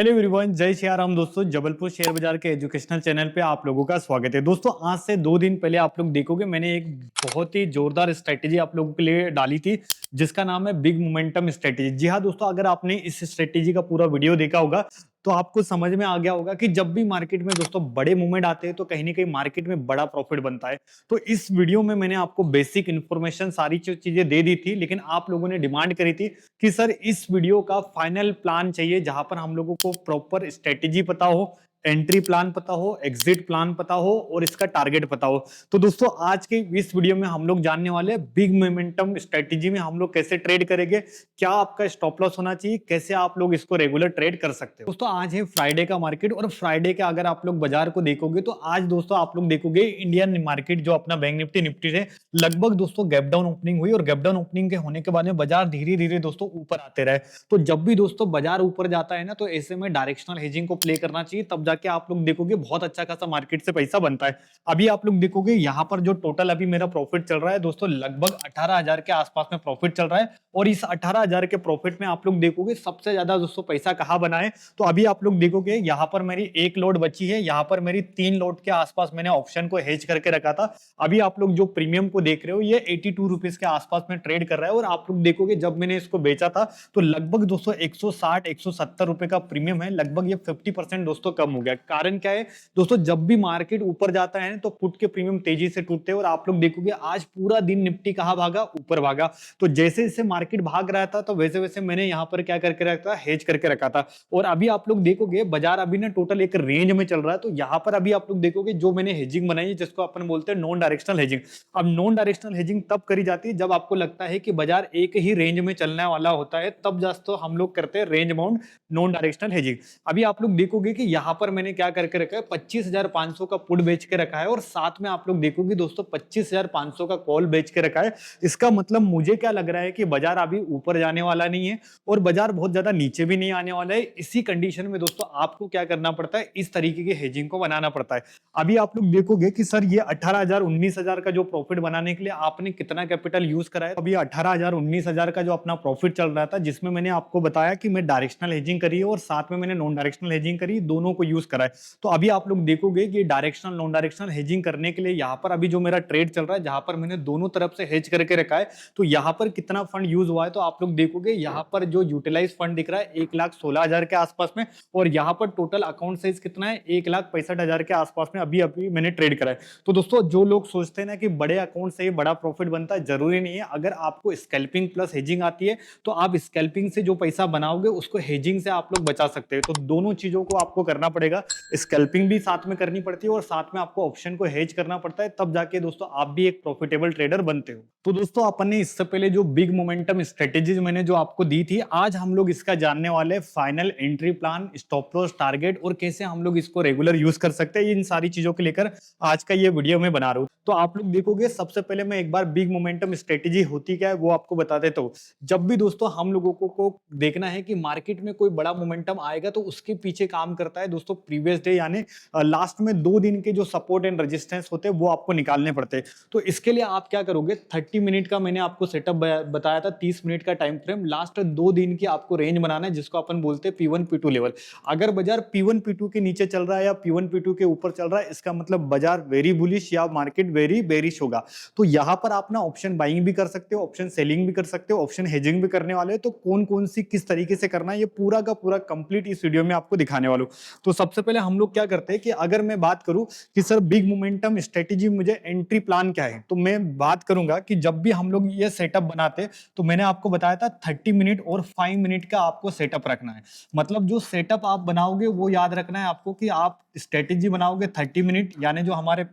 Hello everyone, जय श्री राम। दोस्तों, Jabalpur share बाजार के एजुकेशनल चैनल पे आप लोगों का स्वागत है। दोस्तों, आज से 2 दिन पहले आप लोग देखोगे मैंने एक बहुत ही जोरदार स्ट्रेटेजी आप लोगों के लिए डाली थी, जिसका नाम है बिग मोमेंटम स्ट्रेटेजी। जी हाँ दोस्तों, अगर आपने इस स्ट्रेटेजी का पूरा वीडियो देखा होगा तो आपको समझ में आ गया होगा कि जब भी मार्केट में दोस्तों बड़े मूवमेंट आते हैं तो कहीं ना कहीं मार्केट में बड़ा प्रॉफिट बनता है। तो इस वीडियो में मैंने आपको बेसिक इन्फॉर्मेशन सारी चीजें दे दी थी, लेकिन आप लोगों ने डिमांड करी थी कि सर इस वीडियो का फाइनल प्लान चाहिए जहां पर हम लोगों को प्रॉपर स्ट्रेटेजी पता हो, एंट्री प्लान पता हो, एग्जिट प्लान पता हो और इसका टारगेट पता हो। तो दोस्तों, आज के इस वीडियो में हम लोग जानने वाले हैं बिग मोमेंटम स्ट्रेटेजी में हम लोग कैसे ट्रेड करेंगे, क्या आपका स्टॉप लॉस होना चाहिए, कैसे आप लोग इसको रेगुलर ट्रेड कर सकते हो। दोस्तों, आज है फ्राइडे का मार्केट और फ्राइडे के अगर आप लोग बाजार को देखोगे तो आज दोस्तों आप लोग देखोगे इंडियन मार्केट जो अपना बैंक निफ्टी निफ्टी से लगभग दोस्तों गैप डाउन ओपनिंग हुई और गैप डाउन ओपनिंग के होने के बाद में बाजार धीरे धीरे दोस्तों ऊपर आते रहे। तो जब भी दोस्तों बाजार ऊपर जाता है ना, तो ऐसे में डायरेक्शनल हेजिंग को प्ले करना चाहिए, तब जाके आप लोग देखोगे बहुत अच्छा खासा मार्केट से पैसा बनता है। अभी आप लोग देखोगे यहाँ पर जो टोटल अभी मेरा प्रॉफिट चल रहा है दोस्तों, लगभग 18,000 के आसपास में प्रॉफिट चल रहा है। और इस 18,000 के प्रॉफिट में आप लोग देखोगे सबसे ज्यादा दोस्तों पैसा कहाँ बना है, तो अभी आप लोग देखोगे यहाँ पर मेरी एक लोड बची है, यहाँ पर मेरी 3 लोड के आसपास मैंने ऑप्शन को हेज करके रखा था। अभी आप लोग जो प्रीमियम को देख रहे हो ये 82 रुपीज के आसपास में ट्रेड कर रहा है। और आप लोग देखोगे जब मैंने इसको बेचा था तो लगभग दोस्तों 160-170 रुपए का प्रीमियम है, लगभग ये 50% दोस्तों कम हो गया। कारण क्या है दोस्तों, जब भी मार्केट ऊपर जाता है तो पुट के प्रीमियम तेजी से टूटते हैं। और आप लोग देखोगे आज पूरा दिन निफ्टी कहां भागा, ऊपर भागा। तो जैसे जैसे मार्केट भाग रहा था तो वैसे वैसे मैंने यहाँ पर क्या करके रखा था, हेज करके रखा था। और अभी आप लोग देखोगे बाजार अभी ना टोटल एक रेंज में चल रहा है। तो यहाँ पर अभी आप लोग देखोगे जो मैंने हेजिंग बनाई है, जिसको अपन बोलते हैं नॉन डायरेक्शनल हेजिंग। अब नॉन डायरेक्शनल हेजिंग तब करी जाती है जब आपको लगता है कि बाजार एक ही रेंज में चलने वाला होता है, तब जास्त हम लोग करते हैं range bound non directional hedging. अभी आप लोग देखोगे कि यहाँ पर मैंने क्या करके रखा है, 25,500 का पुट बेच के रखा है और साथ में आप लोग देखोगे दोस्तों 25,500 का कॉल बेच के रखा है। इसका मतलब मुझे क्या लग रहा है कि बाजार अभी ऊपर जाने वाला नहीं है और बाजार बहुत ज्यादा नीचे भी नहीं आने वाला है। इसी कंडीशन में दोस्तों आपको क्या करना पड़ता है, इस तरीके की हेजिंग को बनाना पड़ता है। अभी आप लोग देखोगे कि सर ये 18,000 19,000 का जो प्रॉफिट बनाने के लिए आपने कितना कैपिटल यूज करा है। अभी 18,000 19,000 का जो अपना प्रॉफिट चल रहा था, जिसमें मैंने आपको बताया कि मैं डायरेक्शनल हेजिंग करी है और साथ में मैंने नॉन डायरेक्शनल हेजिंग करी, दोनों को यूज करा है। तो अभी आप लोग देखोगे कि डायरेक्शनल नॉन डायरेक्शनल हेजिंग करने के लिए यहाँ पर अभी जो मेरा ट्रेड चल रहा है, जहां पर मैंने दोनों तरफ से हेज करके रखा है, तो यहाँ पर कितना फंड यूज हुआ है, तो आप लोग देखोगे यहाँ पर जो यूटिलाइज फंड दिख रहा है 1,16,000 के आसपास में। और यहाँ पर टोटल अकाउंट साइज कितना है, 1,65,000 के आसपास में अभी अभी मैंने ट्रेड करा है। तो दोस्तों, जो लोग सोचते हैं ना कि बड़े अकाउंट से ही बड़ा प्रॉफिट बनता है, जरूरी नहीं है। अगर आपको स्कैल्पिंग प्लस हेजिंग आती है तो आप स्कैल्पिंग से जो पैसा बनाओगे उसको हेजिंग से आप लोग बचा सकते हैं। तो दोनों चीजों को आपको करना पड़ेगा, स्कैल्पिंग भी साथ में करनी पड़ती है और साथ में आपको ऑप्शन को हेज करना पड़ता है, तब जाके दोस्तों आप भी एक प्रॉफिटेबल ट्रेडर बनते हो। तो दोस्तों, अपन ने इससे पहले जो बिग मोमेंटम स्ट्रेटेजीज मैंने जो आपको दी थी, आज हम लोग इसका जानने वाले final entry plan, stop loss, target और कैसे हम लोग इसको रेगुलर यूज कर सकते हैं। इन सारी चीजों को लेकर आज का ये वीडियो मैं बना रहा हूं। तो आप लोग देखोगे, सबसे पहले मैं एक बार बिग मोमेंटम स्ट्रेटेजी होती क्या है वो आपको बता देता हूं। जब भी दोस्तों हम लोगों को देखना है कि मार्केट में कोई बड़ा मोमेंटम आएगा, तो उसके पीछे काम करता है दोस्तों प्रीवियस डे, यानी लास्ट में 2 दिन के जो सपोर्ट एंड रेजिस्टेंस होते हैं वो आपको निकालने पड़ते हैं। तो इसके लिए आप क्या करोगे, 30 मिनट का मैंने आपको सेटअप बताया था, 30 मिनट का टाइम फ्रेम, लास्ट 2 दिन की आपको रेंज बनाना है, जिसको अपन बोलते हैं P1 P2 लेवल। अगर बाजार P1 P2 के नीचे चल रहा है या P1 P2 के ऊपर चल रहा है, इसका मतलब बाजार वेरी बुलिश या मार्केट वेरी बेरिश होगा। तो यहाँ पर आप ना ऑप्शन बाइंग भी कर सकते हो, ऑप्शन सेलिंग भी कर सकते हो, ऑप्शन हेजिंग भी करने वाले हैं। तो कौन कौन सी किस तरीके से करना है, ये पूरा का पूरा कंप्लीट इस वीडियो में आपको दिखाने वाला हूं। तो सबसे पहले हम लोग क्या करते हैं कि अगर मैं बात करूं कि सर बिग मोमेंटम स्ट्रेटेजी मुझे एंट्री प्लान क्या है, तो मैं बात करूंगा कि जब भी हम लोग ये सेटअप बनाते, तो मैंने आपको बताया था 30 मिनट और 5 मिनट का आपको सेटअप रखना है। मतलब जो सेटअप आप बनाओगे वो याद रखना है आपको कि आप स्ट्रेटेजी बनाओगे 30 मिनट, यानी जो हमारे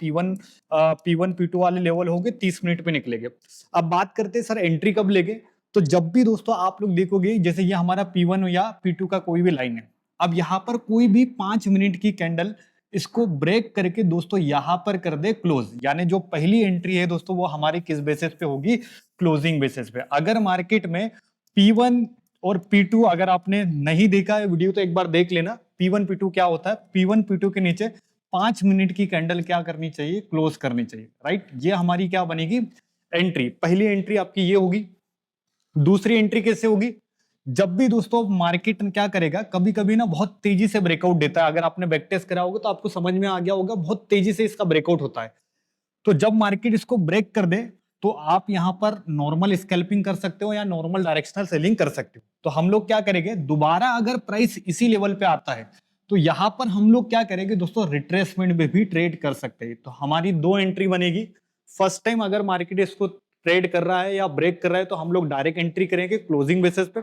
P1 P2 वाले लेवल होंगे 30 मिनट पे निकलेंगे। अब बात करते हैं सर एंट्री कब लेंगे, तो जब भी दोस्तों आप लोग देखोगे जैसे ये हमारा P1 या P2 का कोई भी लाइन है, अब यहाँ पर कोई भी 5 मिनट की कैंडल इसको ब्रेक करके दोस्तों यहां पर कर दे क्लोज, यानी जो पहली एंट्री है दोस्तों वो हमारी किस बेसिस पे होगी, क्लोजिंग बेसिस पे। अगर मार्केट में P1 और P2 अगर आपने नहीं देखा है वीडियो तो एक बार देख लेना, P1 P2 क्या होता है। P1 P2 के नीचे 5 मिनट की कैंडल क्या करनी चाहिए, क्लोज करनी चाहिए, राइट। ये हमारी क्या बनेगी, एंट्री। पहली एंट्री आपकी ये होगी। दूसरी एंट्री कैसे होगी, जब भी दोस्तों मार्केट क्या करेगा, कभी कभी ना बहुत तेजी से ब्रेकआउट देता है। अगर आपने बैक टेस्ट करा होगा तो आपको समझ में आ गया होगा, बहुत तेजी से इसका ब्रेकआउट होता है। तो जब मार्केट इसको ब्रेक कर दे तो आप यहां पर नॉर्मल स्कैल्पिंग कर सकते हो या नॉर्मल डायरेक्शनल सेलिंग कर सकते हो। तो हम लोग क्या करेंगे, दोबारा अगर प्राइस इसी लेवल पे आता है तो यहां पर हम लोग क्या करेंगे दोस्तों, रिट्रेसमेंट में भी ट्रेड कर सकते हैं। तो हमारी दो एंट्री बनेगी। फर्स्ट टाइम अगर मार्केट इसको ट्रेड कर रहा है या ब्रेक कर रहा है तो हम लोग डायरेक्ट एंट्री करेंगे क्लोजिंग बेसिस पे।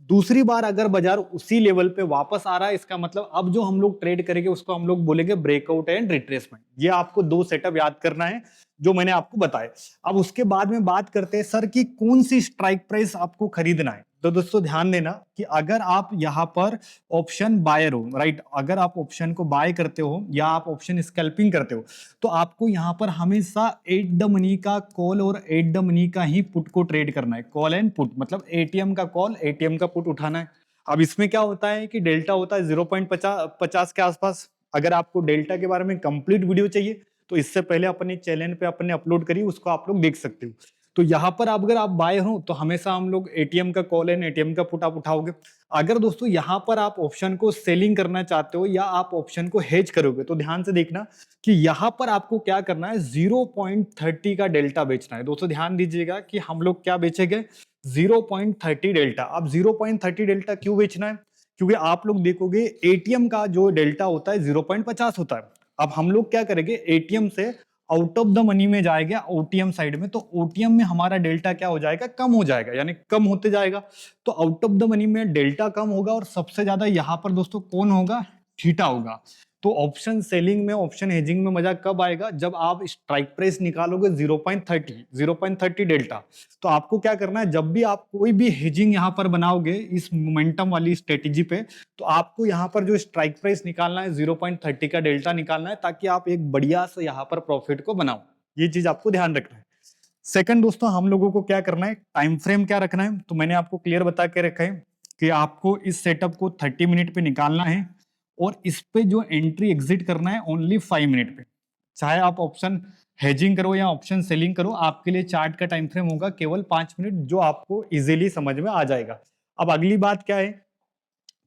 दूसरी बार अगर बाजार उसी लेवल पे वापस आ रहा है, इसका मतलब अब जो हम लोग ट्रेड करेंगे उसको हम लोग बोलेंगे ब्रेकआउट एंड रिट्रेसमेंट। ये आपको दो सेटअप याद करना है जो मैंने आपको बताया। अब उसके बाद में बात करते हैं सर कि कौन सी स्ट्राइक प्राइस आपको खरीदना है। तो दोस्तों ध्यान देना कि अगर आप यहां पर ऑप्शन बायर हो, राइट, अगर आप ऑप्शन को बाय करते हो या आप ऑप्शन स्कैल्पिंग करते हो तो आपको यहां पर हमेशा एट द मनी का कॉल और एट द मनी का ही पुट को ट्रेड करना है। कॉल एंड पुट मतलब एटीएम का कॉल एटीएम का पुट उठाना है। अब इसमें क्या होता है कि डेल्टा होता है 0.50 के आसपास। अगर आपको डेल्टा के बारे में कंप्लीट वीडियो चाहिए तो इससे पहले अपने चैनल पे अपने अपलोड करिए, उसको आप लोग देख सकते हो। तो यहाँ पर अगर आप बाय हो तो हमेशा हम लोग एटीएम का कॉल एंड एटीएम का पुट आप उठाओगे। अगर दोस्तों यहाँ पर आप ऑप्शन को सेलिंग करना चाहते हो या आप ऑप्शन को हेज करोगे तो ध्यान से देखना कि यहाँ पर आपको क्या करना है, 0.30 का डेल्टा बेचना है। दोस्तों ध्यान दीजिएगा कि हम लोग क्या बेचेंगे, 0.30 डेल्टा। अब 0.30 डेल्टा क्यों बेचना है, क्योंकि आप लोग देखोगे एटीएम का जो डेल्टा होता है 0.50 होता है। अब हम लोग क्या करेंगे, एटीएम से आउट ऑफ द मनी में जाएगा ओटीएम साइड में, तो ओटीएम में हमारा डेल्टा क्या हो जाएगा, कम हो जाएगा, यानी कम होते जाएगा। तो आउट ऑफ द मनी में डेल्टा कम होगा और सबसे ज्यादा यहां पर दोस्तों कौन होगा, थीटा होगा। तो ऑप्शन सेलिंग में, ऑप्शन हेजिंग में मजा कब आएगा, जब आप स्ट्राइक प्राइस निकालोगे 0.30 डेल्टा। तो आपको क्या करना है, जब भी आप कोई भी हेजिंग यहां पर बनाओगे इस मोमेंटम वाली स्ट्रेटेजी पे, तो आपको यहाँ पर जो स्ट्राइक प्राइस निकालना है 0.30 का डेल्टा निकालना है, ताकि आप एक बढ़िया से यहाँ पर प्रॉफिट को बनाओ। ये चीज आपको ध्यान रखना है। सेकंड दोस्तों, हम लोगों को क्या करना है, टाइम फ्रेम क्या रखना है। तो मैंने आपको क्लियर बता के रखा है कि आपको इस सेटअप को 30 मिनट पे निकालना है और इस पे जो एंट्री एग्जिट करना है ओनली 5 मिनट पे। चाहे आप ऑप्शन हेजिंग करो या ऑप्शन सेलिंग करो, आपके लिए चार्ट का टाइम फ्रेम होगा केवल 5 मिनट, जो आपको इजीली समझ में आ जाएगा। अब अगली बात क्या है,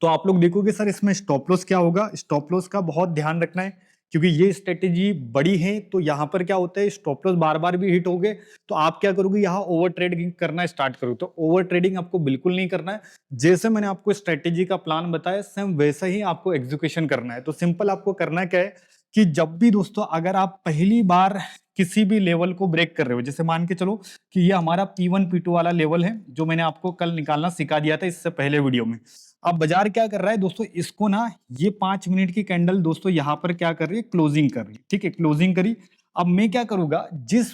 तो आप लोग देखोगे सर इसमें स्टॉप लॉस क्या होगा। स्टॉप लॉस का बहुत ध्यान रखना है क्योंकि ये स्ट्रेटेजी बड़ी है। तो यहाँ पर क्या होता है, स्टॉप लॉस बार बार भी हिट हो गए तो आप क्या करोगे, यहाँ ओवर ट्रेडिंग करना स्टार्ट करोगे। तो ओवर ट्रेडिंग आपको बिल्कुल नहीं करना है। जैसे मैंने आपको स्ट्रेटेजी का प्लान बताया सेम वैसा ही आपको एग्जीक्यूशन करना है। तो सिंपल आपको करना क्या है कि जब भी दोस्तों अगर आप पहली बार किसी भी लेवल को ब्रेक कर रहे हो, जैसे मान के चलो कि ये हमारा P1 P2 वाला लेवल है जो मैंने आपको कल निकालना सिखा दिया था इससे पहले वीडियो में। अब बाजार क्या कर रहा है दोस्तों, इसको ना ये 5 मिनट की कैंडल दोस्तों यहाँ पर क्या कर रही है, क्लोजिंग कर रही है। ठीक है, क्लोजिंग करी। अब मैं क्या करूंगा, जिस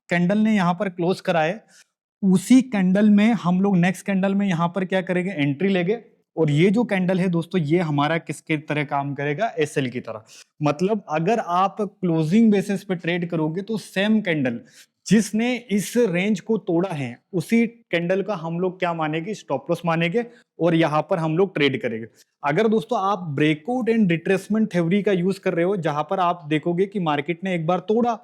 कैंडल ने यहाँ पर क्लोज करा है उसी कैंडल में हम लोग नेक्स्ट कैंडल में यहाँ पर क्या करेंगे, एंट्री लेंगे। और ये जो कैंडल है दोस्तों ये हमारा किसके तरह काम करेगा, एसएल की तरह। मतलब अगर आप क्लोजिंग बेसिस पे ट्रेड करोगे तो सेम कैंडल जिसने इस रेंज को तोड़ा है उसी कैंडल का हम लोग क्या मानेंगे, स्टॉप लॉस मानेंगे और यहाँ पर हम लोग ट्रेड करेंगे। अगर दोस्तों आप ब्रेकआउट एंड रिट्रेसमेंट थ्योरी का यूज कर रहे हो, जहां पर आप देखोगे कि मार्केट ने एक बार तोड़ा,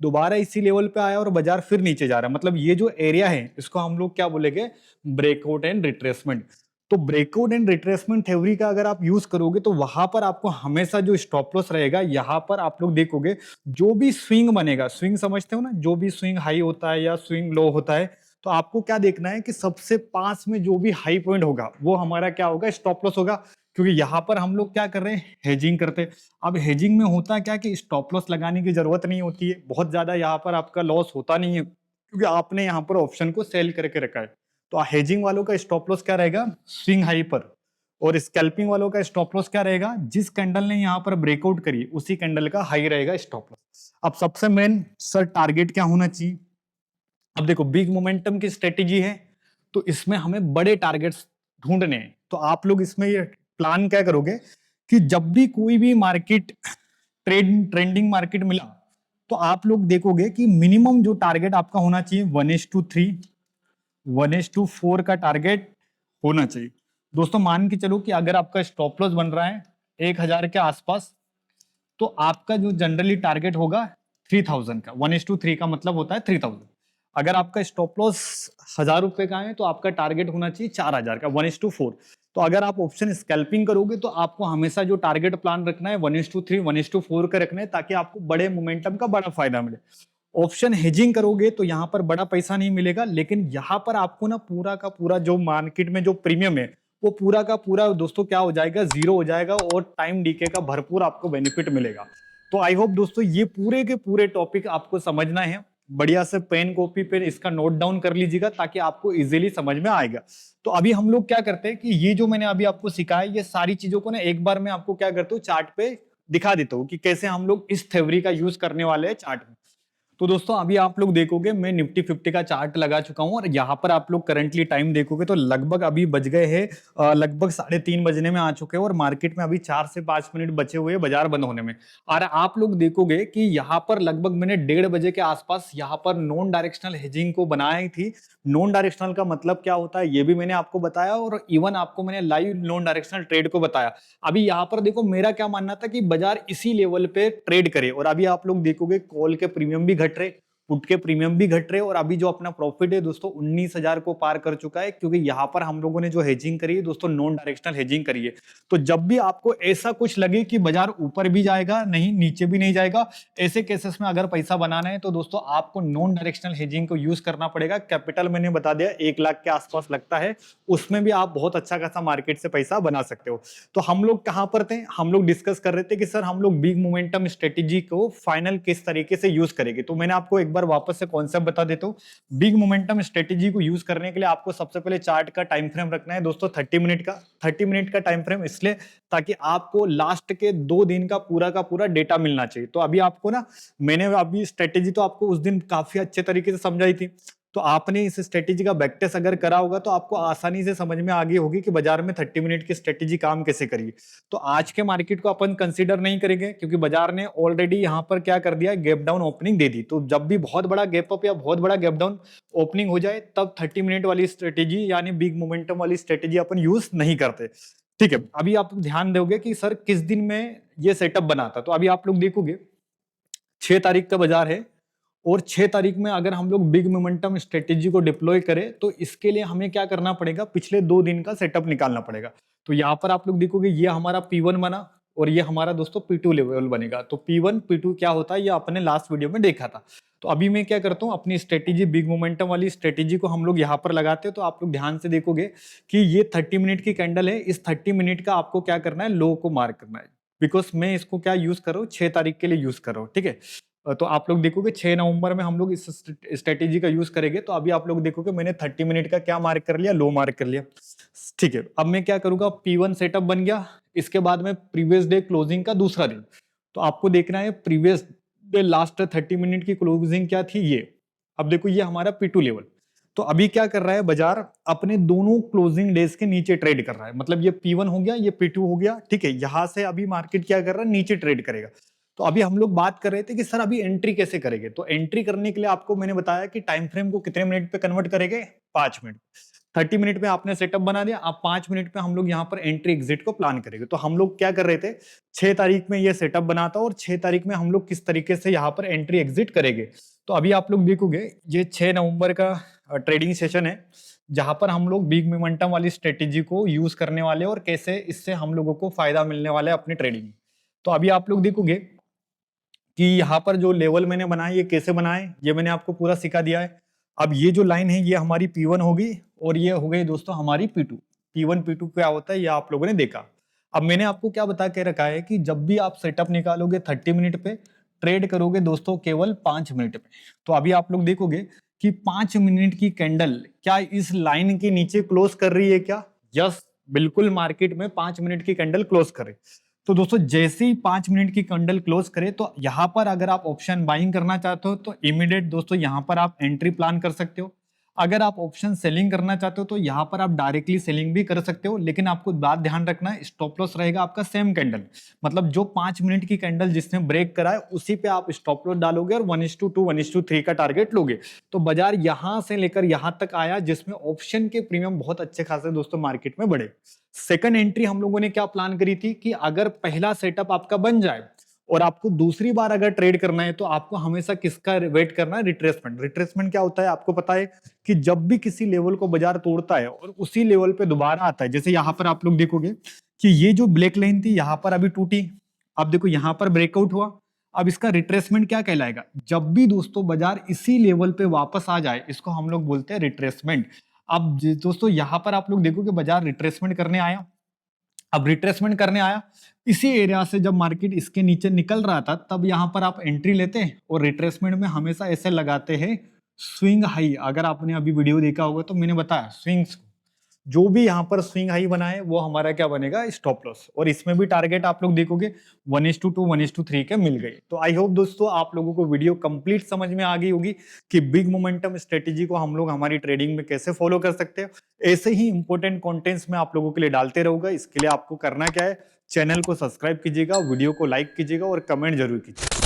दोबारा इसी लेवल पे आया और बाजार फिर नीचे जा रहा है, मतलब ये जो एरिया है इसको हम लोग क्या बोलेंगे, ब्रेकआउट एंड रिट्रेसमेंट। तो ब्रेकआउट एंड रिट्रेसमेंट थ्योरी का अगर आप यूज करोगे तो वहां पर आपको हमेशा जो स्टॉप लॉस रहेगा, यहां पर आप लोग देखोगे जो भी स्विंग बनेगा, स्विंग समझते हो ना, जो भी स्विंग हाई होता है या स्विंग लो होता है, तो आपको क्या देखना है कि सबसे पास में जो भी हाई पॉइंट होगा वो हमारा क्या होगा, स्टॉप लॉस होगा। क्योंकि यहाँ पर हम लोग क्या कर रहे हैं, हेजिंग करते हैं। अब हेजिंग में होता क्या कि स्टॉप लॉस लगाने की जरूरत नहीं होती है, बहुत ज्यादा यहाँ पर आपका लॉस होता नहीं है क्योंकि आपने यहाँ पर ऑप्शन को सेल करके रखा है। तो हेजिंग वालों का स्टॉप लॉस क्या रहेगा, स्विंग हाई पर। और स्कैल्पिंग वालों का स्टॉप लॉस क्या रहेगा, जिस कैंडल ने यहाँ पर ब्रेकआउट करी उसी कैंडल का हाई रहेगा स्टॉप लॉस। अब सबसे मेन सर टारगेट क्या होना चाहिए। अब देखो बिग मोमेंटम की स्ट्रेटेजी है तो इसमें हमें बड़े टारगेट्स ढूंढने हैं। तो आप लोग इसमें ये प्लान क्या करोगे कि जब भी कोई भी मार्केट ट्रेंडिंग मार्केट मिला तो आप लोग देखोगे कि मिनिमम जो टारगेट आपका होना चाहिए 1:3 1:4 का टारगेट होना चाहिए। दोस्तों मान के चलो कि अगर आपका स्टॉप लॉस बन रहा है 1000 के आसपास, तो आपका जो जनरली टारगेट होगा 3000 का। 1:3 का मतलब होता है 3000। अगर आपका स्टॉप लॉस 1000 रुपए का है तो आपका टारगेट होना चाहिए 4000 का, 1:4। तो अगर आप ऑप्शन स्कैल्पिंग करोगे तो आपको हमेशा जो टारगेट प्लान रखना है 1:3, 1:4 का रखना है, ताकि आपको बड़े मोमेंटम का बड़ा फायदा मिले। ऑप्शन हेजिंग करोगे तो यहाँ पर बड़ा पैसा नहीं मिलेगा, लेकिन यहाँ पर आपको ना पूरा का पूरा जो मार्केट में जो प्रीमियम है वो पूरा का पूरा दोस्तों क्या हो जाएगा, जीरो हो जाएगा, और टाइम डीके का भरपूर आपको बेनिफिट मिलेगा। तो आई होप दोस्तों ये पूरे के पूरे टॉपिक आपको समझना है। बढ़िया से पेन कॉपी पे इसका नोट डाउन कर लीजिएगा ताकि आपको इजीली समझ में आएगा। तो अभी हम लोग क्या करते हैं कि ये जो मैंने अभी आपको सिखाया, ये सारी चीजों को ना एक बार मैं आपको क्या करता हूँ, चार्ट पे दिखा देता हूँ कि कैसे हम लोग इस थ्योरी का यूज करने वाले हैं चार्ट में। तो दोस्तों अभी आप लोग देखोगे मैं निफ्टी 50 का चार्ट लगा चुका हूं, और यहाँ पर आप लोग करंटली टाइम देखोगे तो लगभग अभी बज गए हैं लगभग 3:30 बजने में आ चुके हैं, और मार्केट में अभी 4 से 5 मिनट बचे हुए हैं बाजार बंद होने में। और आप लोग देखोगे कि यहाँ पर लगभग मैंने 1:30 बजे के आसपास यहाँ पर नॉन डायरेक्शनल हेजिंग को बनाई थी। नॉन डायरेक्शनल का मतलब क्या होता है ये भी मैंने आपको बताया, और इवन आपको मैंने लाइव नॉन डायरेक्शनल ट्रेड को बताया। अभी यहाँ पर देखो मेरा क्या मानना था कि बाजार इसी लेवल पे ट्रेड करे, और अभी आप लोग देखोगे कॉल के प्रीमियम भी घट रहे, पुट के प्रीमियम भी घट रहे, और अभी जो अपना प्रॉफिट है दोस्तों 19,000 को पार कर चुका है, क्योंकि यहाँ पर हम लोगों ने जो हेजिंग करी है दोस्तों नॉन डायरेक्शनल हेजिंग करी है। तो जब भी आपको ऐसा कुछ लगे कि बाजार ऊपर भी जाएगा नहीं नीचे भी नहीं जाएगा, ऐसे केसेस में अगर पैसा बनाना है तो दोस्तों आपको नॉन डायरेक्शनल हेजिंग को यूज करना पड़ेगा। कैपिटल मैंने बता दिया 1 लाख के आसपास लगता है, उसमें भी आप बहुत अच्छा खासा मार्केट से पैसा बना सकते हो। तो हम लोग कहां पर थे, हम लोग डिस्कस कर रहे थे कि सर हम लोग बिग मोमेंटम स्ट्रेटेजी को फाइनल किस तरीके से यूज करेंगे। तो मैंने आपको एक बार वापस से कॉन्सेप्ट बता देता हूं। बिग मोमेंटम स्ट्रेटेजी को यूज करने के लिए आपको सबसे पहले चार्ट का टाइम फ्रेम रखना है दोस्तों 30 मिनट का। 30 मिनट का टाइम फ्रेम इसलिए ताकि आपको लास्ट के 2 दिन का पूरा डेटा मिलना चाहिए। तो अभी आपको ना मैंने अभी स्ट्रेटेजी तो आपको उस दिन काफी अच्छे तरीके से समझाई थी, तो आपने इस स्ट्रेटेजी का बैक टेस्ट अगर करा होगा तो आपको आसानी से समझ में आ गई होगी कि बाजार में 30 मिनट की स्ट्रेटेजी काम कैसे करिए। तो आज के मार्केट को अपन कंसीडर नहीं करेंगे, क्योंकि बाजार ने ऑलरेडी यहाँ पर क्या कर दिया, गैप डाउन ओपनिंग दे दी। तो जब भी बहुत बड़ा गैप अप या बहुत बड़ा गैप डाउन ओपनिंग हो जाए तब 30 मिनट वाली स्ट्रेटेजी यानी बिग मोमेंटम वाली स्ट्रेटेजी अपन यूज नहीं करते। ठीक है, अभी आप ध्यान दोगे कि सर किस दिन में ये सेटअप बना था। तो अभी आप लोग देखोगे 6 तारीख का बाजार है, और 6 तारीख में अगर हम लोग बिग मोमेंटम स्ट्रेटेजी को डिप्लॉय करें तो इसके लिए हमें क्या करना पड़ेगा, पिछले 2 दिन का सेटअप निकालना पड़ेगा। तो यहाँ पर आप लोग देखोगे ये हमारा P1 बना, और ये हमारा दोस्तों P2 लेवल बनेगा। तो P1 P2 क्या होता है ये आपने लास्ट वीडियो में देखा था। तो अभी मैं क्या करता हूँ, अपनी स्ट्रेटेजी बिग मोमेंटम वाली स्ट्रेटेजी को हम लोग यहाँ पर लगाते हैं। तो आप लोग ध्यान से देखोगे कि ये 30 मिनट की कैंडल है, इस 30 मिनट का आपको क्या करना है, लो को मार्क करना है। बिकॉज मैं इसको क्या यूज कर रहा हूँ, 6 तारीख के लिए यूज कर रहा हूँ। ठीक है, तो आप लोग देखोगे 6 नवंबर में हम लोग इस स्ट्रेटेजी का यूज करेंगे। तो अभी आप लोग देखोगे मैंने 30 मिनट का क्या मार्क कर लिया, लो मार्क कर लिया। ठीक है, अब मैं क्या करूंगा, P1 सेटअप बन गया। इसके बाद में प्रीवियस डे क्लोजिंग का दूसरा दिन, तो आपको देखना है प्रीवियस डे लास्ट 30 मिनट की क्लोजिंग क्या थी ये। अब देखो ये हमारा P2 लेवल। तो अभी क्या कर रहा है बाजार, अपने दोनों क्लोजिंग डेज के नीचे ट्रेड कर रहा है। मतलब ये P1 हो गया, ये P2 हो गया। ठीक है, यहां से अभी मार्केट क्या कर रहा है, नीचे ट्रेड करेगा। तो अभी हम लोग बात कर रहे थे कि सर अभी एंट्री कैसे करेंगे। तो एंट्री करने के लिए आपको मैंने बताया कि टाइम फ्रेम को कितने मिनट पे कन्वर्ट करेंगे, 5 मिनट। 30 मिनट में आपने सेटअप बना दिया, अब 5 मिनट पे हम लोग यहाँ पर एंट्री एग्जिट को प्लान करेंगे। तो हम लोग क्या कर रहे थे, 6 तारीख में ये सेटअप बना था, और 6 तारीख में हम लोग किस तरीके से यहाँ पर एंट्री एग्जिट करेंगे। तो अभी आप लोग देखोगे ये 6 नवंबर का ट्रेडिंग सेशन है, जहां पर हम लोग बिग मोमेंटम वाली स्ट्रेटेजी को यूज करने वाले और कैसे इससे हम लोगों को फायदा मिलने वाला है अपनी ट्रेडिंग में। तो अभी आप लोग देखोगे कि यहाँ पर जो लेवल मैंने बनाए ये कैसे बनाए, ये मैंने आपको पूरा सिखा दिया है। अब ये जो लाइन है ये हमारी P1 होगी, और ये हो गई दोस्तों हमारी P2। P1 P2 क्या होता है ये आप लोगों ने देखा। अब मैंने आपको क्या बता के रखा है कि जब भी आप सेटअप निकालोगे 30 मिनट पे, ट्रेड करोगे दोस्तों केवल 5 मिनट में। तो अभी आप लोग देखोगे कि 5 मिनट की कैंडल क्या इस लाइन के नीचे क्लोज कर रही है क्या। यस, बिल्कुल मार्केट में 5 मिनट की कैंडल क्लोज करे। तो दोस्तों जैसे ही 5 मिनट की कैंडल क्लोज करे तो यहाँ पर अगर आप ऑप्शन बाइंग करना चाहते हो तो इमीडिएट दोस्तों यहाँ पर आप एंट्री प्लान कर सकते हो। अगर आप ऑप्शन सेलिंग करना चाहते हो तो यहाँ पर आप डायरेक्टली सेलिंग भी कर सकते हो, लेकिन आपको बात ध्यान रखना है स्टॉप लॉस रहेगा आपका सेम कैंडल। मतलब जो 5 मिनट की कैंडल जिसने ब्रेक करा है उसी पे आप स्टॉप लॉस डालोगे और 1:2 1:3 का टारगेट लोगे। तो बाजार यहां से लेकर यहां तक आया जिसमें ऑप्शन के प्रीमियम बहुत अच्छे खासे दोस्तों मार्केट में बढ़े। सेकंड एंट्री हम लोगों ने क्या प्लान करी थी कि अगर पहला सेटअप आपका बन जाए और आपको दूसरी बार अगर ट्रेड करना है तो आपको हमेशा किसका वेट करना है, रिट्रेसमेंट। रिट्रेसमेंट क्या होता है आपको पता है कि जब भी किसी लेवल को बाजार तोड़ता है और उसी लेवल पे दोबारा आता है, जैसे यहाँ पर आप लोग देखोगे कि ये जो ब्लैक लाइन थी यहाँ पर अभी टूटी, अब देखो यहाँ पर ब्रेकआउट हुआ, अब इसका रिट्रेसमेंट क्या कहलाएगा, जब भी दोस्तों बाजार इसी लेवल पे वापस आ जाए इसको हम लोग बोलते हैं रिट्रेसमेंट। अब दोस्तों यहाँ पर आप लोग देखो कि बाजार रिट्रेसमेंट करने आया, अब रिट्रेसमेंट करने आया इसी एरिया से, जब मार्केट इसके नीचे निकल रहा था तब यहां पर आप एंट्री लेते हैं और रिट्रेसमेंट में हमेशा ऐसे लगाते हैं स्विंग हाई। अगर आपने अभी वीडियो देखा होगा तो मैंने बताया स्विंग्स, जो भी यहाँ पर स्विंग हाई बना है वो हमारा क्या बनेगा, स्टॉप लॉस। और इसमें भी टारगेट आप लोग देखोगे 1:2 1:3 के मिल गए। तो आई होप दोस्तों आप लोगों को वीडियो कंप्लीट समझ में आ गई होगी कि बिग मोमेंटम स्ट्रेटेजी को हम लोग हमारी ट्रेडिंग में कैसे फॉलो कर सकते हैं। ऐसे ही इंपॉर्टेंट कंटेंट्स में आप लोगों के लिए डालते रहूंगा। इसके लिए आपको करना क्या है, चैनल को सब्सक्राइब कीजिएगा, वीडियो को लाइक कीजिएगा और कमेंट जरूर कीजिएगा।